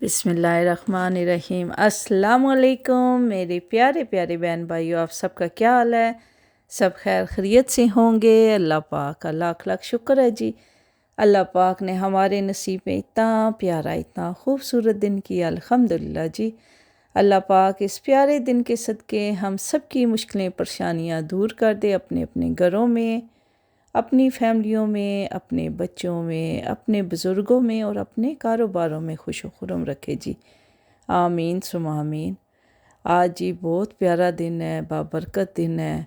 بسم اللہ الرحمن الرحیم۔ السلام علیکم میرے پیارے پیارے بہن بھائیو، آپ سب کا کیا حال ہے؟ سب خیر خیریت سے ہوں گے؟ اللہ پاک کا لاکھ لاکھ شکر ہے جی۔ اللہ پاک نے ہمارے نصیب میں اتنا پیارا اتنا خوبصورت دن کیا، الحمدللہ جی۔ اللہ پاک اس پیارے دن کے صدقے ہم سب کی مشکلیں پریشانیاں دور کر دے، اپنے اپنے گھروں میں، اپنی فیملیوں میں، اپنے بچوں میں، اپنے بزرگوں میں اور اپنے کاروباروں میں خوش و خرم رکھے جی، آمین ثم آمین۔ آج جی بہت پیارا دن ہے، بابرکت دن ہے،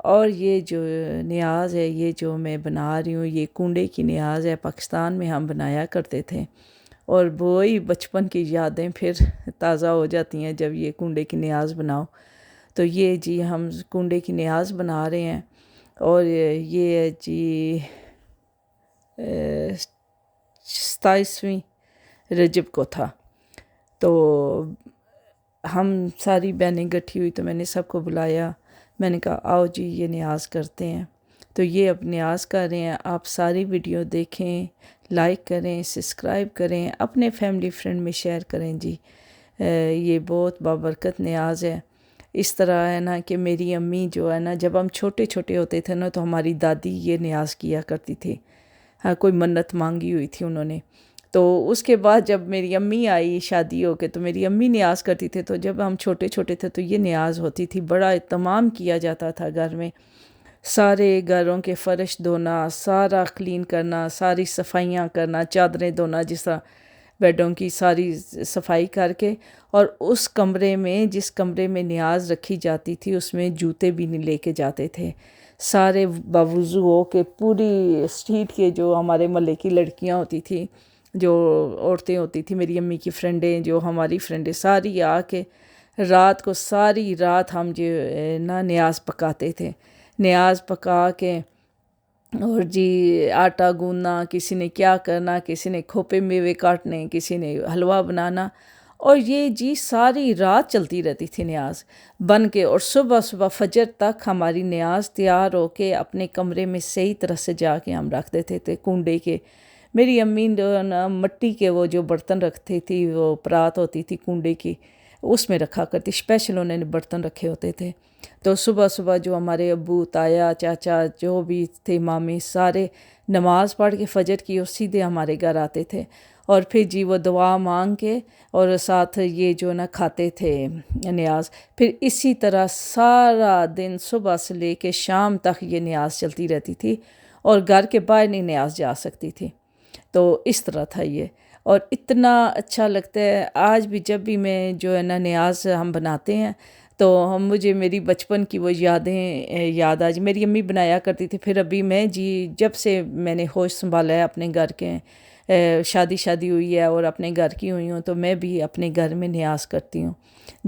اور یہ جو نیاز ہے، یہ جو میں بنا رہی ہوں، یہ کنڈے کی نیاز ہے۔ پاکستان میں ہم بنایا کرتے تھے، اور وہی بچپن کی یادیں پھر تازہ ہو جاتی ہیں جب یہ کنڈے کی نیاز بناؤ۔ تو یہ جی ہم کنڈے کی نیاز بنا رہے ہیں، اور یہ جی 27ویں رجب کو تھا۔ تو ہم ساری بہنیں گٹھی ہوئی، تو میں نے سب کو بلایا، میں نے کہا آؤ جی یہ نیاز کرتے ہیں۔ تو یہ اب نیاز کر رہے ہیں، آپ ساری ویڈیو دیکھیں، لائک کریں، سبسکرائب کریں، اپنے فیملی فرینڈ میں شیئر کریں جی۔ یہ بہت بابرکت نیاز ہے۔ اس طرح ہے نا کہ میری امی جو ہے نا، جب ہم چھوٹے چھوٹے ہوتے تھے نا، تو ہماری دادی یہ نیاز کیا کرتی تھی۔ ہاں، کوئی منت مانگی ہوئی تھی انہوں نے، تو اس کے بعد جب میری امی آئی شادی ہو کے، تو میری امی نیاز کرتی تھی۔ تو جب ہم چھوٹے چھوٹے تھے تو یہ نیاز ہوتی تھی، بڑا اہتمام کیا جاتا تھا گھر میں، سارے گھروں کے فرش دھونا، سارا کلین کرنا، ساری صفائیاں کرنا، چادریں دھونا، جس طرح بیڈوں کی ساری صفائی کر کے، اور اس کمرے میں جس کمرے میں نیاز رکھی جاتی تھی اس میں جوتے بھی نہیں لے کے جاتے تھے۔ سارے باوضو ہو کے پوری اسٹریٹ کے جو ہمارے محلے کی لڑکیاں ہوتی تھیں، جو عورتیں ہوتی تھیں، میری امی کی فرینڈیں، جو ہماری فرینڈیں، ساری آ کے رات کو ساری رات ہم جو نا نیاز پکاتے تھے۔ نیاز پکا کے اور جی آٹا گوندنا، کسی نے کیا کرنا، کسی نے کھوپے میوے کاٹنے، کسی نے حلوہ بنانا، اور یہ جی ساری رات چلتی رہتی تھی نیاز بن کے، اور صبح صبح فجر تک ہماری نیاز تیار ہو کے اپنے کمرے میں صحیح طرح سے جا کے ہم رکھ دیتے تھے کنڈے کے۔ میری امی جو نا مٹی کے وہ جو برتن رکھتی تھی، وہ پرات ہوتی تھی کنڈے کی، اس میں رکھا کرتی، اسپیشل انہوں نے برتن رکھے ہوتے تھے۔ تو صبح صبح جو ہمارے ابو، تایا، چاچا جو بھی تھے، مامی، سارے نماز پڑھ کے فجر کی، اور سیدھے ہمارے گھر آتے تھے، اور پھر جی وہ دعا مانگ کے اور ساتھ یہ جو نا کھاتے تھے نیاز۔ پھر اسی طرح سارا دن صبح سے لے کے شام تک یہ نیاز چلتی رہتی تھی، اور گھر کے باہر نہیں نیاز جا سکتی تھی۔ تو اس طرح تھا یہ، اور اتنا اچھا لگتا ہے آج بھی، جب بھی میں جو ہے نا نیاز ہم بناتے ہیں تو مجھے میری بچپن کی وہ یادیں یاد آ جی۔ میری امی بنایا کرتی تھی، پھر ابھی میں جی جب سے میں نے ہوش سنبھالا ہے اپنے گھر کے، شادی ہوئی ہے اور اپنے گھر کی ہوئی ہوں، تو میں بھی اپنے گھر میں نیاز کرتی ہوں،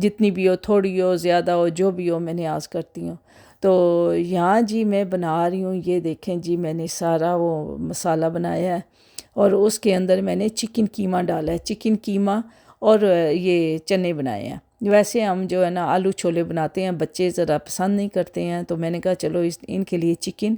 جتنی بھی ہو، تھوڑی ہو، زیادہ ہو، جو بھی ہو، میں نیاز کرتی ہوں۔ تو یہاں جی میں بنا رہی ہوں، یہ دیکھیں جی میں نے سارا وہ مسالہ بنایا ہے، اور اس کے اندر میں نے چکن قیمہ ڈالا ہے، چکن قیمہ، اور یہ چنے بنائے ہیں۔ ویسے ہم جو ہے نا آلو چھولے بناتے ہیں، بچے ذرا پسند نہیں کرتے ہیں، تو میں نے کہا چلو ان کے لیے چکن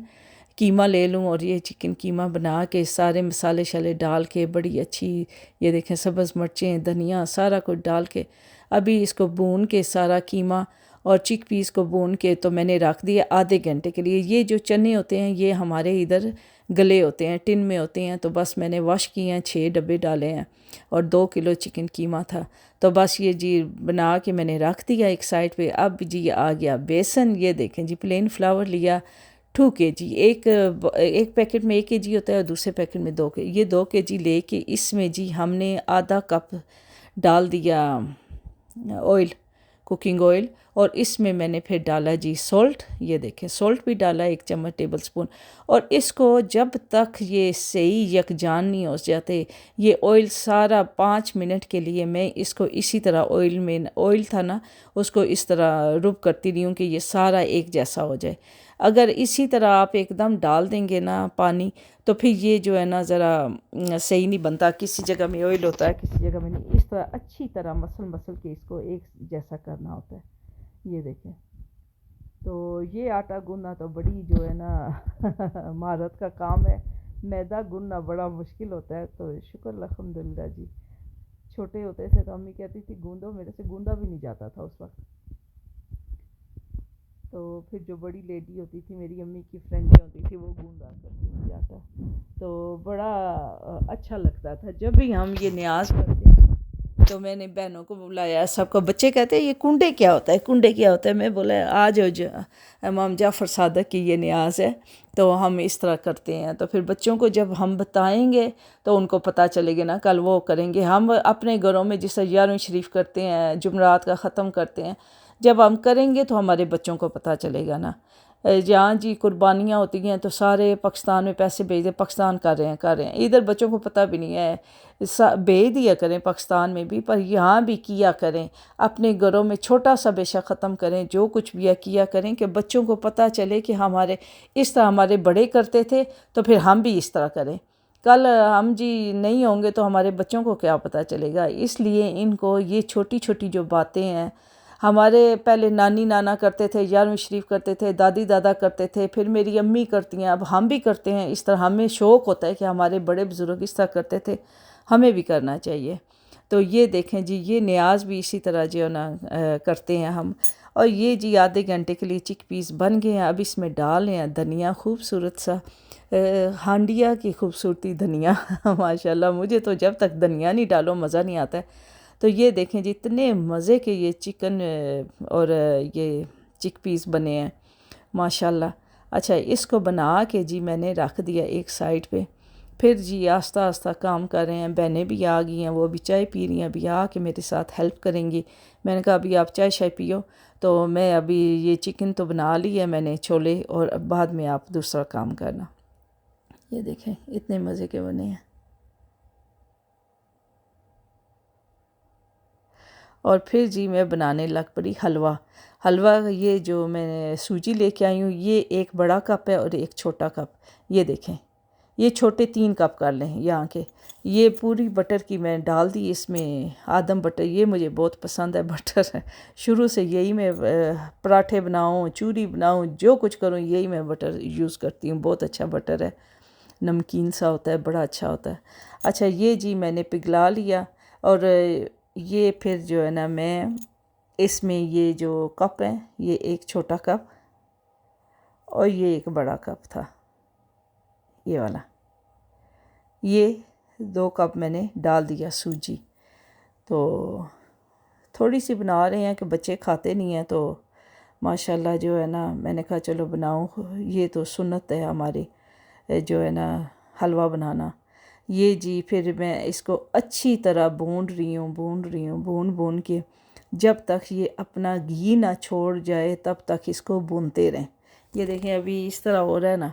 قیمہ لے لوں، اور یہ چکن قیمہ بنا کے سارے مسالے شالے ڈال کے بڑی اچھی، یہ دیکھیں سبز مرچیں، دھنیا، سارا کچھ ڈال کے ابھی اس کو بھون کے سارا قیمہ اور چک پیس کو بھون کے تو میں نے رکھ دیا آدھے گھنٹے کے لیے۔ یہ جو چنے ہوتے ہیں یہ ہمارے ادھر گلے ہوتے ہیں، ٹن میں ہوتے ہیں، تو بس میں نے واش کیے ہیں، 6 ڈبے ڈالے ہیں، اور 2 کلو چکن قیمہ تھا، تو بس یہ جی بنا کے میں نے رکھ دیا ایک سائڈ پہ۔ اب جی آ گیا بیسن، یہ دیکھیں جی پلین فلاور لیا 2 kg، ایک پیکٹ میں 1 kg ہوتا ہے اور دوسرے پیکٹ میں 2 kg، یہ 2 kg لے کے اس میں جی ہم نے آدھا کپ ڈال دیا آئل، کوکنگ آئل، اور اس میں نے پھر ڈالا جی سالٹ، یہ دیکھیں سالٹ بھی ڈالا 1 چمچ ٹیبل سپون، اور اس کو جب تک یہ صحیح یکجان نہیں ہو جاتے، یہ آئل سارا 5 منٹ کے لیے میں اس کو اسی طرح آئل میں، آئل تھا نا، اس کو اس طرح رب کرتی رہی ہوں کہ یہ سارا ایک جیسا ہو جائے۔ اگر اسی طرح آپ ایک دم ڈال دیں گے نا پانی، تو پھر یہ جو ہے نا ذرا صحیح نہیں بنتا، کسی جگہ میں آئل ہوتا ہے کسی جگہ میں نہیں، اس طرح اچھی طرح مسل کے اس کو ایک جیسا کرنا ہوتا ہے، یہ دیکھیں۔ تو یہ آٹا گوندنا تو بڑی جو ہے نا مہارت کا کام ہے، میدا گوندنا بڑا مشکل ہوتا ہے، تو شکر الحمدللہ جی۔ چھوٹے ہوتے تھے تو امی کہتی تھی گوندو، میرے سے گوندا بھی نہیں جاتا تھا اس وقت. تو پھر جو بڑی لیڈی ہوتی تھی میری امی کی فرینڈیں ہوتی تھی وہ گوندا کرتی تھی جاتا. تو بڑا اچھا لگتا تھا جب بھی ہم یہ نیاز کرتے ہیں. تو میں نے بہنوں کو بلایا، سب کو. بچے کہتے ہیں یہ کنڈے کیا ہوتا ہے، کنڈے کیا ہوتا ہے. میں بولا آج امام جعفر صادق کی یہ نیاز ہے تو ہم اس طرح کرتے ہیں. تو پھر بچوں کو جب ہم بتائیں گے تو ان کو پتہ چلے گا نا، کل وہ کریں گے. ہم اپنے گھروں میں جس طرح 11ویں شریف کرتے ہیں، جمعرات کا ختم کرتے ہیں، جب ہم کریں گے تو ہمارے بچوں کو پتہ چلے گا نا. جہاں جی قربانیاں ہوتی ہیں تو سارے پاکستان میں پیسے بھیج دیں، پاکستان کر رہے ہیں. ادھر بچوں کو پتہ بھی نہیں ہے. بھیج دیا کریں پاکستان میں بھی، پر یہاں بھی کیا کریں. اپنے گھروں میں چھوٹا سا بے شک ختم کریں، جو کچھ بھی کیا کریں کہ بچوں کو پتہ چلے کہ ہمارے اس طرح ہمارے بڑے کرتے تھے تو پھر ہم بھی اس طرح کریں. کل ہم جی نہیں ہوں گے تو ہمارے بچوں کو کیا پتہ چلے گا. اس لیے ان کو یہ چھوٹی چھوٹی جو باتیں ہیں، ہمارے پہلے نانی نانا کرتے تھے، 11ویں شریف کرتے تھے، دادی دادا کرتے تھے، پھر میری امی کرتی ہیں، اب ہم بھی کرتے ہیں. اس طرح ہمیں شوق ہوتا ہے کہ ہمارے بڑے بزرگ اس طرح کرتے تھے، ہمیں بھی کرنا چاہیے. تو یہ دیکھیں جی، یہ نیاز بھی اسی طرح جو نا کرتے ہیں ہم. اور یہ جی آدھے گھنٹے کے لیے چک پیس بن گئے ہیں. اب اس میں ڈال ہیں دھنیا، خوبصورت سا ہانڈیا کی خوبصورتی دھنیا. ماشاءاللہ مجھے تو جب تک دھنیا نہیں ڈالو مزہ نہیں آتا ہے. تو یہ دیکھیں جی اتنے مزے کے یہ چکن اور یہ چک پیس بنے ہیں ماشاءاللہ. اچھا اس کو بنا کے جی میں نے رکھ دیا ایک سائڈ پہ. پھر جی آہستہ آہستہ کام کر رہے ہیں. بہنیں بھی آ گئی ہیں، وہ بھی چائے پی رہی ہیں، ابھی آ کے میرے ساتھ ہیلپ کریں گی. میں نے کہا ابھی آپ چائے شائے پیو، تو میں ابھی یہ چکن تو بنا لی ہے میں نے، چھولے، اور بعد میں آپ دوسرا کام کرنا. یہ دیکھیں اتنے مزے کے بنے ہیں. اور پھر جی میں بنانے لگ پڑی حلوہ. حلوہ یہ جو میں نے سوجی لے کے آئی ہوں، یہ ایک بڑا کپ ہے اور ایک چھوٹا کپ. یہ دیکھیں، یہ چھوٹے 3 کپ کر لیں یہاں کے. یہ پوری بٹر کی میں ڈال دی اس میں، آدم بٹر. یہ مجھے بہت پسند ہے بٹر. شروع سے یہی میں پراٹھے بناؤں، چوری بناؤں، جو کچھ کروں یہی میں بٹر یوز کرتی ہوں. بہت اچھا بٹر ہے، نمکین سا ہوتا ہے، بڑا اچھا ہوتا ہے. اچھا یہ جی میں نے پگھلا لیا. اور یہ پھر جو ہے نا میں اس میں یہ جو کپ ہے، یہ ایک چھوٹا کپ اور یہ ایک بڑا کپ تھا، یہ والا، یہ 2 کپ میں نے ڈال دیا سوجی. تو تھوڑی سی بنا رہے ہیں کہ بچے کھاتے نہیں ہیں، تو ماشاءاللہ جو ہے نا میں نے کہا چلو بناؤں. یہ تو سنت ہے ہماری جو ہے نا حلوہ بنانا. یہ جی پھر میں اس کو اچھی طرح بھون کے جب تک یہ اپنا گھی نہ چھوڑ جائے تب تک اس کو بھونتے رہیں. یہ دیکھیں ابھی اس طرح ہو رہا ہے نا،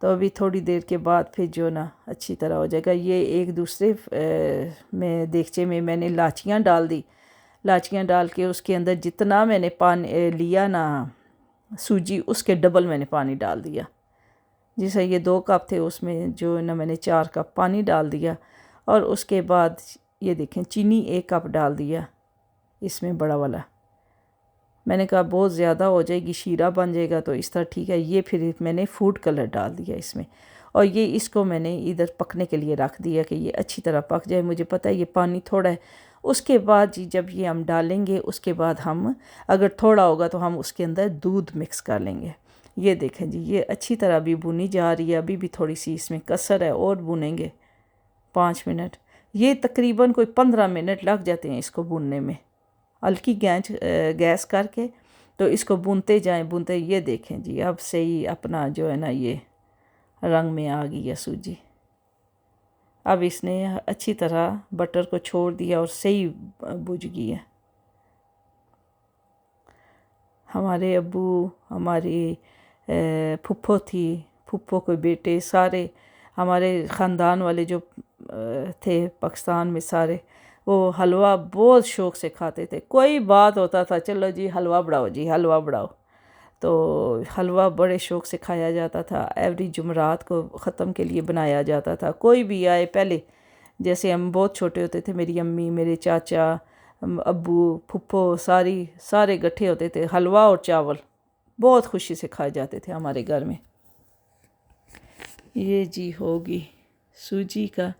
تو ابھی تھوڑی دیر کے بعد پھر جو نا اچھی طرح ہو جائے گا. یہ ایک دوسرے میں دیگچے میں میں نے لاچیاں ڈال دی. لاچیاں ڈال کے اس کے اندر جتنا میں نے پانی لیا نا سوجی، اس کے ڈبل میں نے پانی ڈال دیا. جیسے یہ 2 کپ تھے اس میں جو نا میں نے 4 کپ پانی ڈال دیا. اور اس کے بعد یہ دیکھیں چینی 1 کپ ڈال دیا اس میں، بڑا والا. میں نے کہا بہت زیادہ ہو جائے گی، شیرہ بن جائے گا، تو اس طرح ٹھیک ہے. یہ پھر میں نے فوڈ کلر ڈال دیا اس میں. اور یہ اس کو میں نے ادھر پکنے کے لیے رکھ دیا کہ یہ اچھی طرح پک جائے. مجھے پتہ ہے یہ پانی تھوڑا ہے. اس کے بعد جی جب یہ ہم ڈالیں گے، اس کے بعد ہم اگر تھوڑا ہوگا تو ہم اس کے اندر دودھ مکس کر لیں گے. یہ دیکھیں جی یہ اچھی طرح بھی بھونی جا رہی ہے. ابھی بھی تھوڑی سی اس میں کسر ہے، اور بھونیں گے 5 منٹ. یہ تقریباً کوئی 15 منٹ لگ جاتے ہیں اس کو بھوننے میں، ہلکی گیس کر کے. تو اس کو بھونتے جائیں بھونتے. یہ دیکھیں جی اب صحیح اپنا جو ہے نا یہ رنگ میں آ گئی ہے سوجی. اب اس نے اچھی طرح بٹر کو چھوڑ دیا اور صحیح بھج گئی ہے. ہمارے ابو، ہماری پھپھو تھی، پھپھو کے بیٹے، سارے ہمارے خاندان والے جو تھے پاکستان میں سارے، وہ حلوہ بہت شوق سے کھاتے تھے. کوئی بات ہوتا تھا چلو جی حلوہ بڑھاؤ، جی حلوہ بڑھاؤ. تو حلوہ بڑے شوق سے کھایا جاتا تھا. ایوری جمعرات کو ختم کے لیے بنایا جاتا تھا. کوئی بھی آئے، پہلے جیسے ہم بہت چھوٹے ہوتے تھے، میری امی، میرے چاچا، ابو، پھپھو، سارے گٹھے ہوتے تھے. حلوہ اور چاول بہت خوشی سے کھائے جاتے تھے ہمارے گھر میں. یہ جی ہوگی سوجی کا.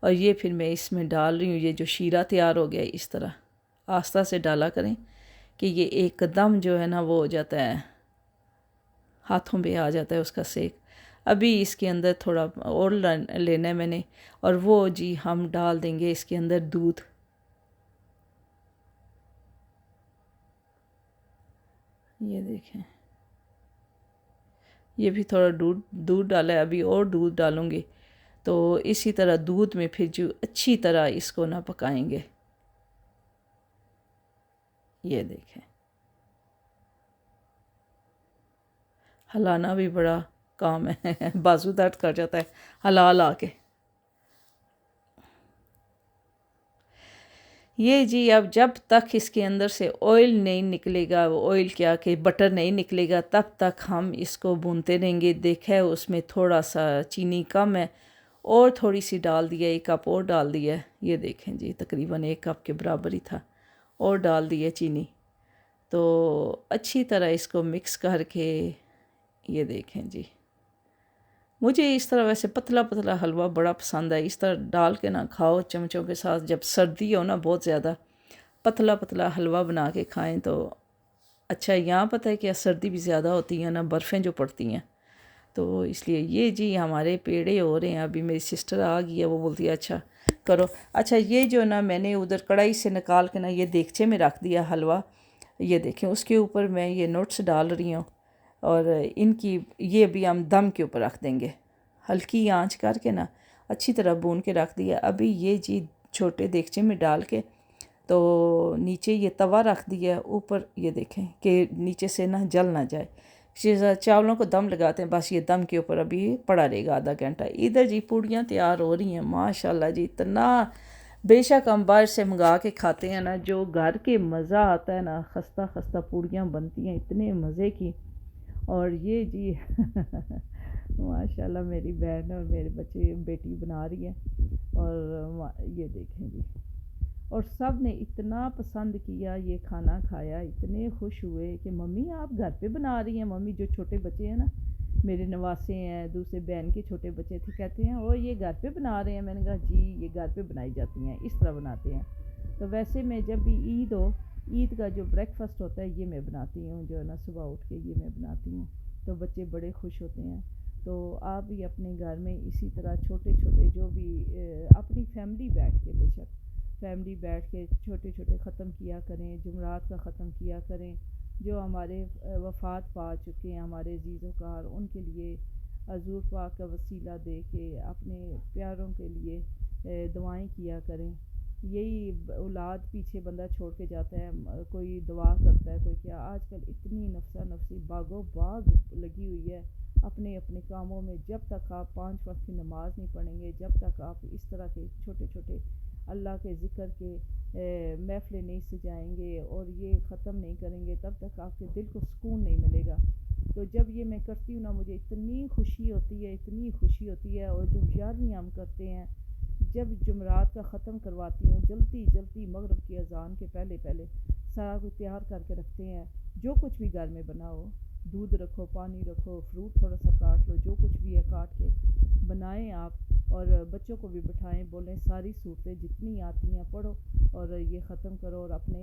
اور یہ پھر میں اس میں ڈال رہی ہوں، یہ جو شیرہ تیار ہو گیا اس طرح آہستہ سے ڈالا کریں کہ یہ ایک دم جو ہے نا وہ ہو جاتا ہے، ہاتھوں پہ آ جاتا ہے اس کا سیک۔ ابھی اس کے اندر تھوڑا اور لینا ہے میں نے، اور وہ جی ہم ڈال دیں گے اس کے اندر دودھ۔ یہ دیکھیں، یہ بھی تھوڑا دودھ ڈالا ہے، ابھی اور دودھ ڈالوں گی، تو اسی طرح دودھ میں پھر جو اچھی طرح اس کو نہ پکائیں گے۔ یہ دیکھیں، ہلانا بھی بڑا کام ہے، بازو درد کر جاتا ہے ہلا کے۔ یہ جی اب جب تک اس کے اندر سے آئل نہیں نکلے گا، آئل کیا کہ بٹر نہیں نکلے گا، تب تک ہم اس کو بھونتے رہیں گے۔ دیکھا ہے اس میں تھوڑا سا چینی کم ہے، اور تھوڑی سی ڈال دیا، 1 کپ اور ڈال دیا۔ یہ دیکھیں جی تقریباً 1 کپ کے برابر ہی تھا، اور ڈال دیا چینی۔ تو اچھی طرح اس کو مکس کر کے، یہ دیکھیں جی، مجھے اس طرح ویسے پتلا پتلا حلوہ بڑا پسند ہے، اس طرح ڈال کے نا کھاؤ چمچوں کے ساتھ۔ جب سردی ہو نا بہت زیادہ، پتلا پتلا حلوہ بنا کے کھائیں تو اچھا۔ یہاں پتہ ہے کہ سردی بھی زیادہ ہوتی ہے نا، برفیں جو پڑتی ہیں، تو اس لیے یہ جی ہمارے پیڑے ہو رہے ہیں۔ ابھی میری سسٹر آ گئی ہے، وہ بولتی ہے اچھا کرو۔ اچھا یہ جو نا میں نے ادھر کڑھائی سے نکال کے نا یہ دیگچے میں رکھ دیا حلوہ۔ یہ دیکھیں اس کے اوپر میں یہ نوٹس ڈال رہی ہوں، اور ان کی یہ بھی ہم دم کے اوپر رکھ دیں گے، ہلکی آنچ کر کے نا اچھی طرح بھون کے رکھ دیا۔ ابھی یہ جی چھوٹے دیگچے میں ڈال کے تو نیچے یہ توا رکھ دیا، اوپر یہ دیکھیں کہ نیچے سے نہ جل نہ جائے۔ چاولوں کو دم لگاتے ہیں، بس یہ دم کے اوپر ابھی پڑا رہے گا آدھا گھنٹہ۔ ادھر جی پوڑیاں تیار ہو رہی ہیں، ماشاءاللہ جی اتنا، بے شک ہم باہر سے منگا کے کھاتے ہیں نا، جو گھر کے مزہ آتا ہے نا، خستہ خستہ پوڑیاں بنتی ہیں اتنے مزے کی۔ اور یہ جی ماشاءاللہ میری بہن اور میرے بچے بیٹی بنا رہی ہے، اور یہ دیکھیں جی، اور سب نے اتنا پسند کیا، یہ کھانا کھایا، اتنے خوش ہوئے کہ ممی آپ گھر پہ بنا رہی ہیں۔ ممی جو چھوٹے بچے ہیں نا، میرے نواسے ہیں، دوسرے بہن کے چھوٹے بچے تھے، کہتے ہیں وہ یہ گھر پہ بنا رہے ہیں۔ میں نے کہا جی یہ گھر پہ بنائی جاتی ہیں، اس طرح بناتے ہیں۔ تو ویسے میں جب بھی عید ہو، عید کا جو بریک فاسٹ ہوتا ہے یہ میں بناتی ہوں، جو ہے نا صبح اٹھ کے یہ میں بناتی ہوں، تو بچے بڑے خوش ہوتے ہیں۔ تو آپ بھی اپنے گھر میں اسی طرح چھوٹے چھوٹے جو بھی اپنی فیملی بیٹھ کے، بے شک فیملی بیٹھ کے چھوٹے چھوٹے ختم کیا کریں، جمعرات کا ختم کیا کریں۔ جو ہمارے وفات پا چکے ہیں ہمارے عزیز و کار، ان کے لیے حضور پاک کا وسیلہ دے کے اپنے پیاروں کے لیے دعائیں کیا کریں۔ یہی اولاد پیچھے بندہ چھوڑ کے جاتا ہے، کوئی دعا کرتا ہے، کوئی کیا۔ آج کل اتنی نفسا نفسی باغ و باغ لگی ہوئی ہے اپنے اپنے کاموں میں۔ جب تک آپ 5 وقت کی نماز نہیں پڑھیں گے، جب تک آپ اس طرح کے چھوٹے چھوٹے اللہ کے ذکر کے محفلیں نہیں سجائیں گے اور یہ ختم نہیں کریں گے، تب تک آپ کے دل کو سکون نہیں ملے گا۔ تو جب یہ میں کرتی ہوں نا، مجھے اتنی خوشی ہوتی ہے، اتنی خوشی ہوتی ہے۔ اور جب 11ویں ہم کرتے ہیں، جب جمعرات کا ختم کرواتی ہوں، جلدی جلدی مغرب کی اذان کے پہلے پہلے سارا کچھ تیار کر کے رکھتے ہیں۔ جو کچھ بھی گھر میں بناؤ، دودھ رکھو، پانی رکھو، فروٹ تھوڑا سا کاٹ لو، جو کچھ بھی ہے کاٹ کے بنائیں آپ، اور بچوں کو بھی بٹھائیں، بولیں ساری صورتیں جتنی آتی ہیں پڑھو اور یہ ختم کرو، اور اپنے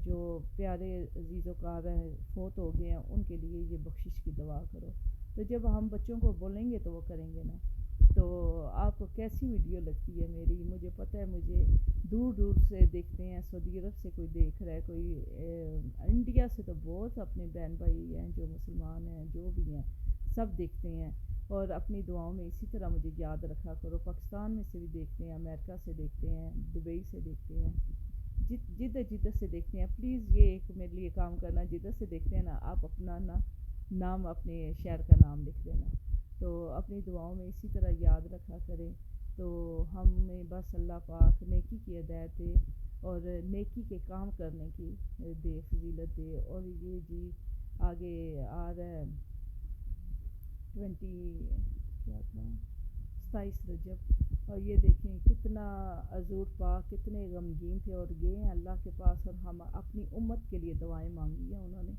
جو پیارے عزیز و کار ہیں فوت ہو گئے ہیں ان کے لیے یہ بخشش کی دعا کرو۔ تو جب ہم بچوں کو بولیں گے تو وہ کریں گے نا۔ تو آپ کو کیسی ویڈیو لگتی ہے میری؟ مجھے پتہ ہے مجھے دور دور سے دیکھتے ہیں، سعودی عرب سے کوئی دیکھ رہا ہے، کوئی انڈیا سے تو بہت اپنے بہن بھائی ہیں جو مسلمان ہیں، جو بھی ہیں سب دیکھتے ہیں۔ اور اپنی دعاؤں میں اسی طرح مجھے یاد رکھا کرو۔ پاکستان میں سے بھی دیکھتے ہیں، امریکہ سے دیکھتے ہیں، دبئی سے دیکھتے ہیں، جدھر سے دیکھتے ہیں، پلیز یہ ایک میرے لیے کام کرنا، جدھر سے دیکھتے ہیں نا آپ اپنا نام، اپنے شہر کا نام لکھ دینا، تو اپنی دعاؤں میں اسی طرح یاد رکھا کریں۔ تو ہمیں بس اللہ پاک نیکی کی ہدایت دے اور نیکی کے کام کرنے کی دے، فضیلت دے۔ اور یہ جی آگے آ رہا ہے 27 رجب، اور یہ دیکھیں کتنا حضور پاک کتنے غمگین تھے اور گئے ہیں اللہ کے پاس، اور ہم اپنی امت کے لیے دعائیں مانگی ہیں انہوں نے،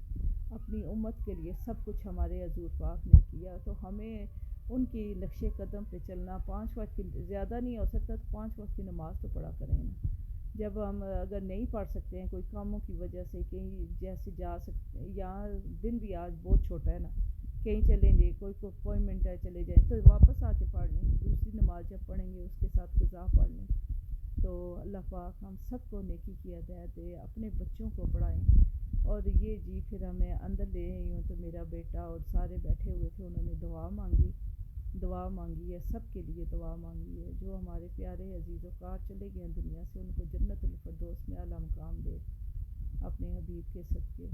اپنی امت کے لیے سب کچھ ہمارے حضور پاک نے کیا۔ تو ہمیں ان کی نقش قدم پہ چلنا، 5 وقت کی، زیادہ نہیں ہو سکتا تو 5 وقت کی نماز تو پڑھا کریں نا۔ جب ہم اگر نہیں پڑھ سکتے ہیں کوئی کاموں کی وجہ سے، کہیں جیسے جا سکتے، یہاں دن بھی آج بہت چھوٹا ہے نا، کہیں چلیں گے، کوئی اپوائنٹمنٹ ہے چلے جائیں تو واپس آ کے پڑھ لیں، دوسری نماز جب پڑھیں گے اس کے ساتھ قضا پڑھ لیں۔ تو اللہ پاک ہم سب کو نیکی کی ہدایت دے، اپنے بچوں کو پڑھائیں۔ اور یہ جی پھر ہمیں اندر لے آئی ہوں تو میرا بیٹا اور سارے بیٹھے ہوئے تھے، انہوں نے دعا مانگی ہے، سب کے لیے دعا مانگی ہے، جو ہمارے پیارے عزیز و کار چلے گئے ہیں دنیا سے، ان کو جنت الفردوس میں اعلیٰ مقام دے اپنے حبیب کے صدقے۔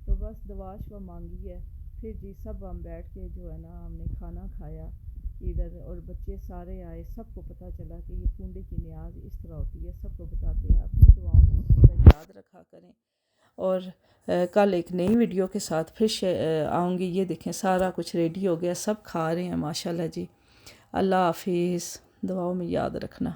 تو بس دعا شوا مانگی ہے، پھر جی سب ہم بیٹھ کے جو ہے نا ہم نے کھانا کھایا ادھر، اور بچے سارے آئے، سب کو پتہ چلا کہ یہ کنڈے کی نیاز اس طرح ہوتی ہے، سب کو بتاتے ہیں، اپنی دعاؤں میں اس طرح یاد رکھا کریں۔ اور کل ایک نئی ویڈیو کے ساتھ پھر آؤں گی۔ یہ دیکھیں سارا کچھ ریڈی ہو گیا، سب کھا رہے ہیں ماشاءاللہ جی۔ اللہ حافظ، دعاؤں میں یاد رکھنا۔